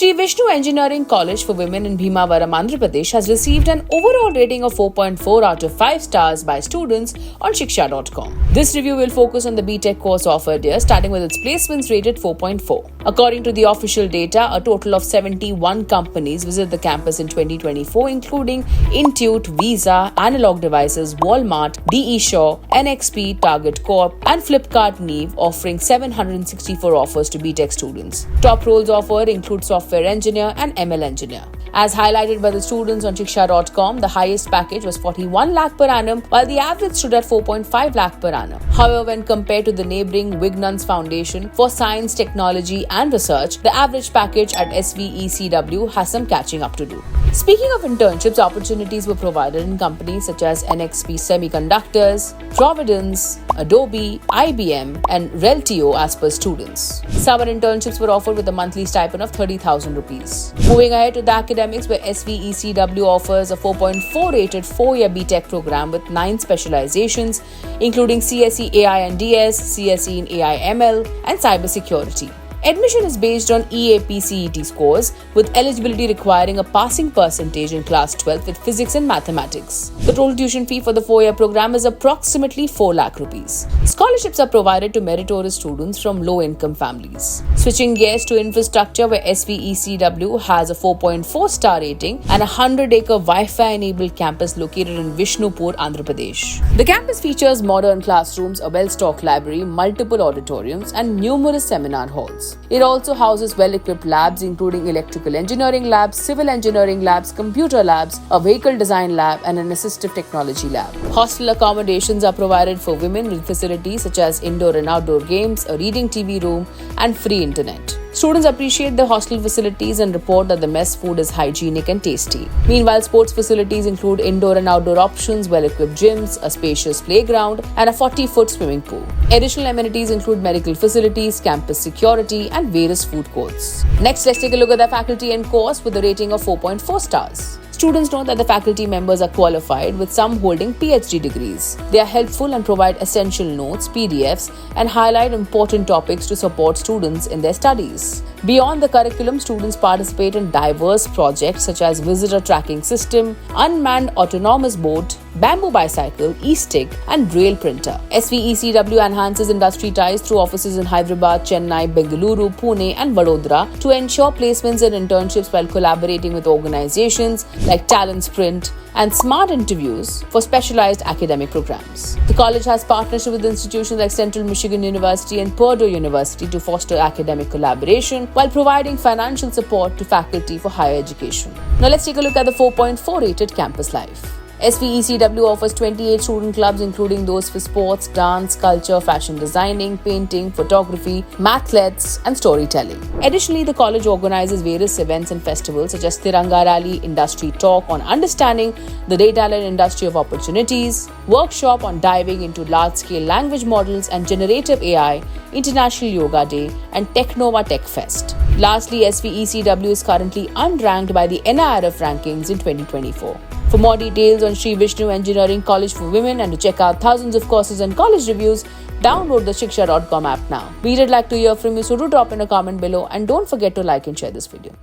Sri Vishnu Engineering College for Women in Bhimavaram, Andhra Pradesh has received an overall rating of 4.4 out of 5 stars by students on Shiksha.com. This review will focus on the BTech course offered here, starting with its placements rated 4.4. According to the official data, a total of 71 companies visited the campus in 2024, including Intuit, Visa, Analog Devices, Walmart, DE Shaw, NXP, Target Corp, and Flipkart Neve, offering 764 offers to BTech students. Top roles offered include software engineer and ML engineer. As highlighted by the students on Shiksha.com, the highest package was 41 lakh per annum, while the average stood at 4.5 lakh per annum. However, when compared to the neighbouring Vignans Foundation for Science, Technology and Research, the average package at SVECW has some catching up to do. Speaking of internships, opportunities were provided in companies such as NXP Semiconductors, Providence, Adobe, IBM, and Reltio as per students. Summer internships were offered with a monthly stipend of 30,000 rupees. Moving ahead to the academics, where SVECW offers a 4.4 rated 4-year BTech program with 9 specializations, including CSE AI and DS, CSE in AI ML, and cybersecurity. Admission is based on EAP CET scores, with eligibility requiring a passing percentage in class 12 with physics and mathematics. The total tuition fee for the 4-year program is approximately 4 lakh rupees. Scholarships are provided to meritorious students from low-income families. Switching gears to infrastructure, where SVECW has a 4.4 star rating and a 100-acre Wi-Fi-enabled campus located in Vishnupur, Andhra Pradesh. The campus features modern classrooms, a well-stocked library, multiple auditoriums, and numerous seminar halls. It also houses well-equipped labs including electrical engineering labs, civil engineering labs, computer labs, a vehicle design lab, and an assistive technology lab. Hostel accommodations are provided for women with facilities such as indoor and outdoor games, a reading TV room, and free internet. Students appreciate the hostel facilities and report that the mess food is hygienic and tasty. Meanwhile, sports facilities include indoor and outdoor options, well-equipped gyms, a spacious playground, and a 40-foot swimming pool. Additional amenities include medical facilities, campus security, and various food courts. Next, let's take a look at the faculty and course with a rating of 4.4 stars. Students know that the faculty members are qualified, with some holding PhD degrees. They are helpful and provide essential notes, PDFs, and highlight important topics to support students in their studies. Beyond the curriculum, students participate in diverse projects such as visitor tracking system, unmanned autonomous boat, bamboo bicycle, e-stick, and braille printer. SVECW enhances industry ties through offices in Hyderabad, Chennai, Bengaluru, Pune, and Vadodara to ensure placements and internships while collaborating with organizations like Talent Sprint and Smart Interviews for specialized academic programs. The college has partnership with institutions like Central Michigan University and Purdue University to foster academic collaboration while providing financial support to faculty for higher education. Now let's take a look at the 4.4 rated campus life. SVECW offers 28 student clubs, including those for sports, dance, culture, fashion designing, painting, photography, mathletes, and storytelling. Additionally, the college organizes various events and festivals such as Tiranga Rally, Industry Talk on understanding the data-led industry of opportunities, workshop on diving into large-scale language models and generative AI, International Yoga Day, and Technova Tech Fest. Lastly, SVECW is currently unranked by the NIRF rankings in 2024. For more details on Sri Vishnu Engineering College for Women and to check out thousands of courses and college reviews, download the Shiksha.com app now. We'd like to hear from you, so do drop in a comment below and don't forget to like and share this video.